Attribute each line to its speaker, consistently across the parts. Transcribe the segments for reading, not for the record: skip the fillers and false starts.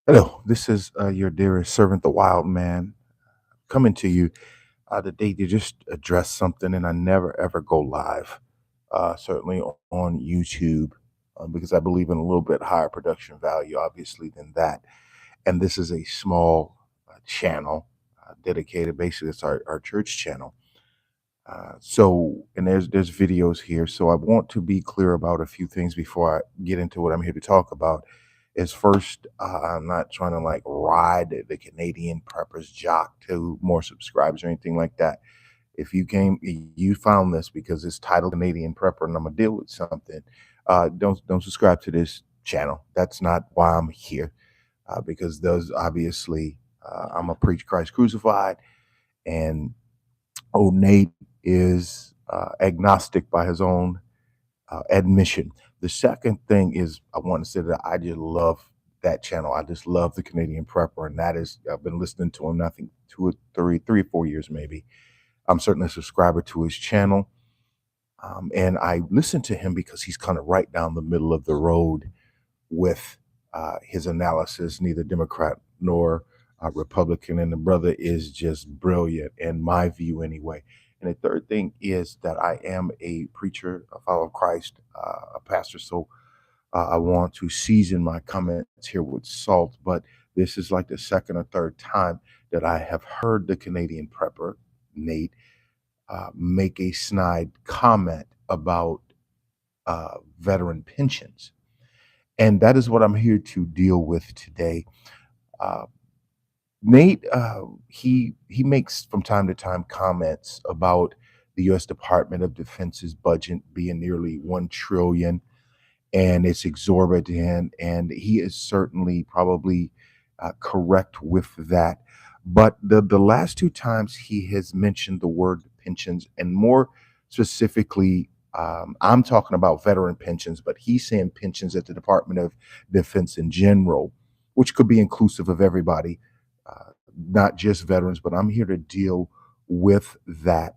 Speaker 1: Hello, this is your dearest servant, the Wild Man, coming to you today to just address something. And I never ever go live, certainly on YouTube, because I believe in a little bit higher production value, obviously, than that. And this is a small channel dedicated, basically, it's our church channel. And there's videos here. So I want to be clear about a few things before I get into what I'm here to talk about. Is first, I'm not trying to like ride the Canadian preppers jock to more subscribers or anything like that. If you found this because it's titled Canadian Prepper, and I'm gonna deal with something. Don't subscribe to this channel. That's not why I'm here. Because those obviously, I'm a preach Christ crucified, and old Nate is agnostic by his own admission. The second thing is I want to say that I just love that channel. I just love the Canadian Prepper, and that is I've been listening to him. I think 3 or 4 years maybe. I'm certainly a subscriber to his channel, and I listen to him because he's kind of right down the middle of the road with his analysis, neither Democrat nor Republican. And the brother is just brilliant, in my view, anyway. And the third thing is that I am a preacher, a follower of Christ, a pastor. So I want to season my comments here with salt. But this is like the second or third time that I have heard the Canadian prepper, Nate, make a snide comment about veteran pensions. And that is what I'm here to deal with today. Uh, Nate, he makes from time to time comments about the U.S. Department of Defense's budget being nearly 1 trillion, and it's exorbitant. And he is certainly probably correct with that. But the last two times he has mentioned the word pensions, and more specifically, I'm talking about veteran pensions, but he's saying pensions at the Department of Defense in general, which could be inclusive of everybody, not just veterans. But I'm here to deal with that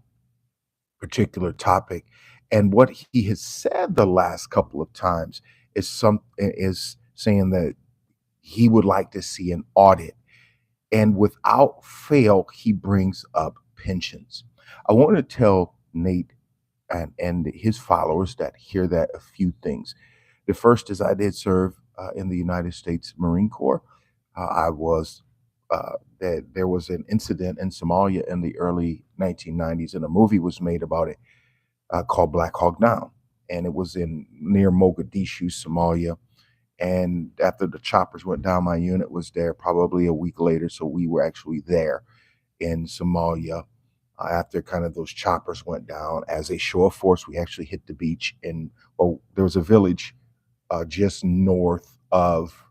Speaker 1: particular topic. And what he has said the last couple of times is saying that he would like to see an audit, and without fail, he brings up pensions. I want to tell Nate and his followers that hear that a few things. The first is I did serve in the United States Marine Corps. I was that there was an incident in Somalia in the early 1990s, and a movie was made about it called Black Hawk Down, and it was in near Mogadishu, Somalia. And after the choppers went down, my unit was there probably a week later. So we were actually there in Somalia after kind of those choppers went down. As a show of force, we actually hit the beach. And there was a village just north of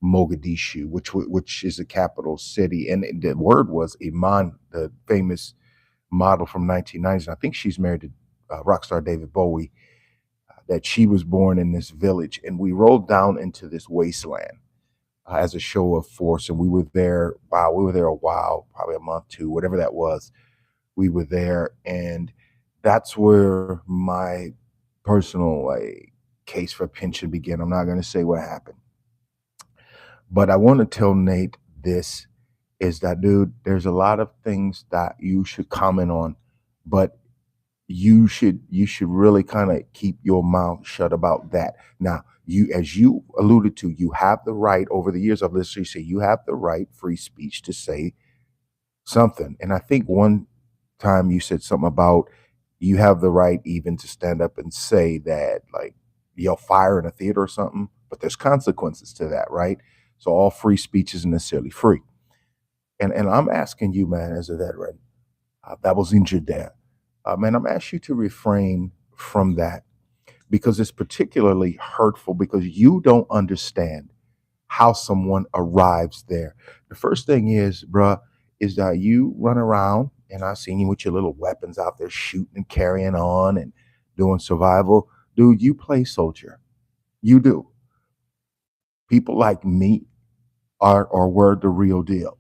Speaker 1: Mogadishu, which is the capital city. And the word was Iman, the famous model from 1990s. And I think she's married to rock star David Bowie, that she was born in this village. And we rolled down into this wasteland as a show of force. And we were there, wow, we were there a while, probably a month, two, whatever that was. We were there. And that's where my personal like case for pension began. I'm not going to say what happened, but I want to tell Nate this is that, dude, there's a lot of things that you should comment on, but you should really kind of keep your mouth shut about that. Now, as you alluded to, you have the right. Over the years, I've listened to you say you have the right, free speech, to say something. And I think one time you said something about you have the right even to stand up and say that, like, yell fire in a theater or something, but there's consequences to that, right? So all free speech isn't necessarily free. And I'm asking you, man, as a veteran that was injured there, man, I'm asking you to refrain from that, because it's particularly hurtful because you don't understand how someone arrives there. The first thing is, bruh, is that you run around and I seen you with your little weapons out there shooting and carrying on and doing survival. Dude, you play soldier. You do. People like me were the real deal.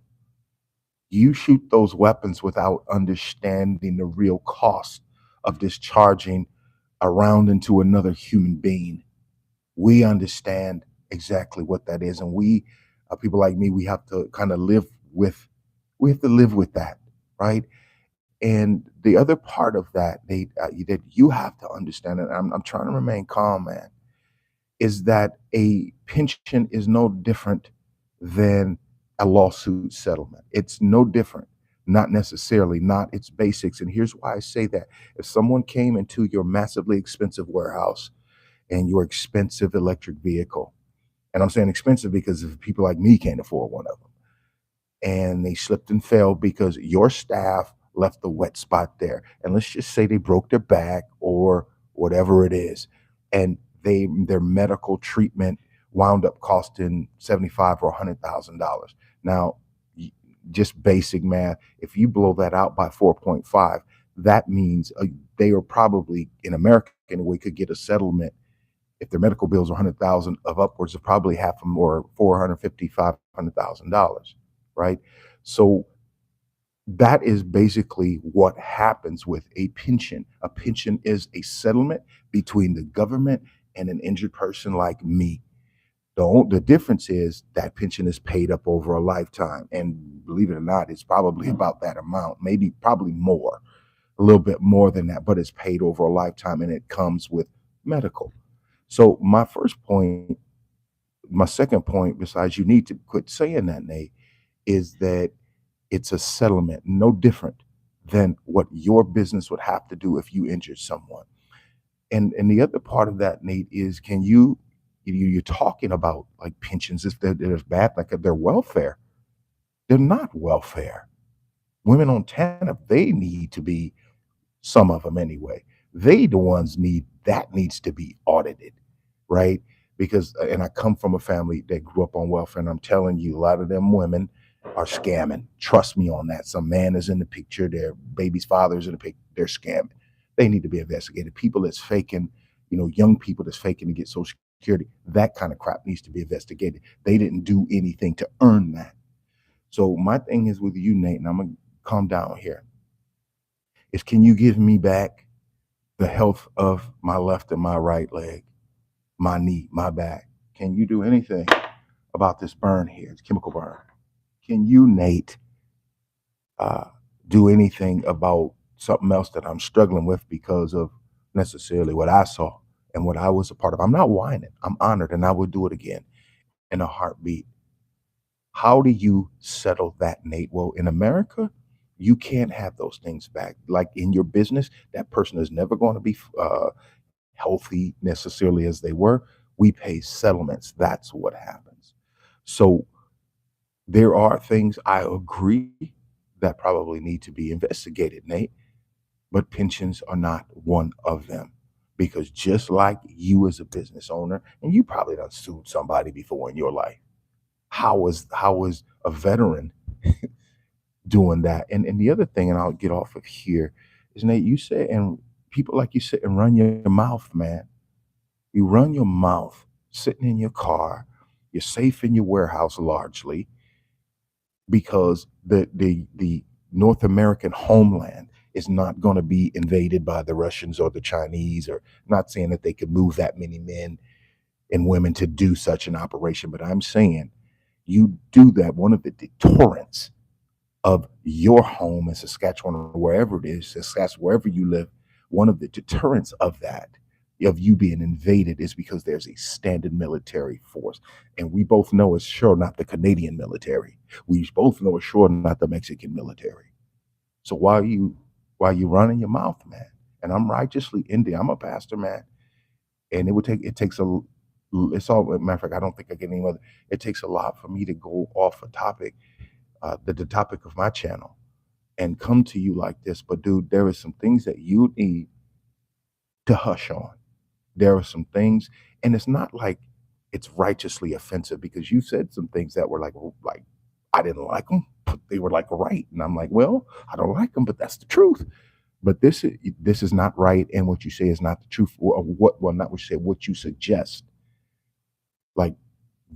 Speaker 1: You shoot those weapons without understanding the real cost of discharging a round into another human being. We understand exactly what that is, and we People like me, we have to kind of we have to live with that, right? And the other part of that, that you have to understand, and I'm trying to remain calm, man, is that a pension is no different than a lawsuit settlement. It's no different, not necessarily, not its basics. And here's why I say that. If someone came into your massively expensive warehouse and your expensive electric vehicle, and I'm saying expensive because if people like me can't afford one of them, and they slipped and fell because your staff left the wet spot there. And let's just say they broke their back or whatever it is, and their medical treatment wound up costing 75 or $100,000. Now, just basic math, if you blow that out by 4.5, that means they are probably in America anyway could get a settlement if their medical bills are 100,000 of upwards of probably half of them or 450, $500,000, right? So that is basically what happens with a pension. A pension is a settlement between the government and an injured person like me. The difference is that pension is paid up over a lifetime. And believe it or not, it's probably about that amount, maybe probably more, a little bit more than that, but it's paid over a lifetime and it comes with medical. So my second point, besides you need to quit saying that, Nate, is that it's a settlement, no different than what your business would have to do if you injured someone. And the other part of that, Nate, is you're talking about like pensions, if they're bad, like their welfare. They're not welfare. Women on TANF, they need to be, some of them anyway. They the ones needs to be audited, right? Because and I come from a family that grew up on welfare, and I'm telling you, a lot of them women are scamming. Trust me on that. Some man is in the picture, their baby's father is in the picture, they're scamming. They need to be investigated. People that's faking, young people that's faking to get Social Security, that kind of crap needs to be investigated. They didn't do anything to earn that. So my thing is with you, Nate, and I'm gonna calm down here, is can you give me back the health of my left and my right leg, my knee, my back? Can you do anything about this burn here? It's chemical burn. Can you, Nate, uh, do anything about something else that I'm struggling with because of necessarily what I saw and what I was a part of? I'm not whining. I'm honored, and I would do it again in a heartbeat. How do you settle that, Nate? Well, in America, you can't have those things back. Like in your business, that person is never going to be healthy necessarily as they were. We pay settlements. That's what happens. So there are things I agree that probably need to be investigated, Nate, but pensions are not one of them. Because just like you as a business owner, and you probably done sued somebody before in your life, how is a veteran doing that? And the other thing, and I'll get off of here, is Nate, you sit and people like you sit and run your mouth, man. You run your mouth sitting in your car, you're safe in your warehouse largely because the North American homeland is not going to be invaded by the Russians or the Chinese, or not saying that they could move that many men and women to do such an operation, but I'm saying you do that, one of the deterrents of your home in Saskatchewan or wherever it is, Saskatchewan, wherever you live, one of the deterrents of that, of you being invaded, is because there's a standing military force. And we both know it's sure not the Canadian military. We both know it's sure not the Mexican military. So why you running your mouth, man? And I'm righteously Indian. I'm a pastor, man. And it takes a it's all matter of fact, I don't think I get any other. It takes a lot for me to go off a topic, the topic of my channel, and come to you like this. But dude, there is some things that you need to hush on. There are some things, and it's not like it's righteously offensive, because you said some things that were like I didn't like them, but they were like right, and I'm like, well, I don't like them, but that's the truth. But this is not right, and what you say is not the truth. Or what? Well, not what you say. What you suggest, like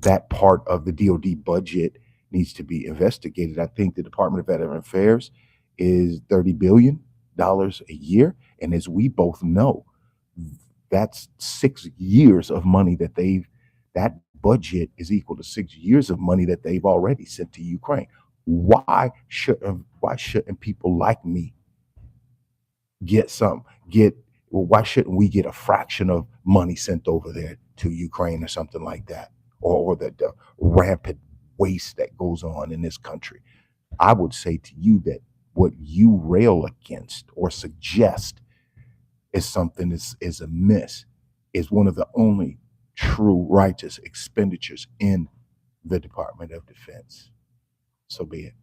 Speaker 1: that part of the DoD budget needs to be investigated. I think the Department of Veteran Affairs is $30 billion a year, and as we both know, that's 6 years of money that budget is equal to 6 years of money that they've already sent to Ukraine. Why shouldn't people like me get some get well, why shouldn't we get a fraction of money sent over there to Ukraine or something like that? Or the rampant waste that goes on in this country. I would say to you that what you rail against or suggest is something is amiss, is one of the only true righteous expenditures in the Department of Defense. So be it.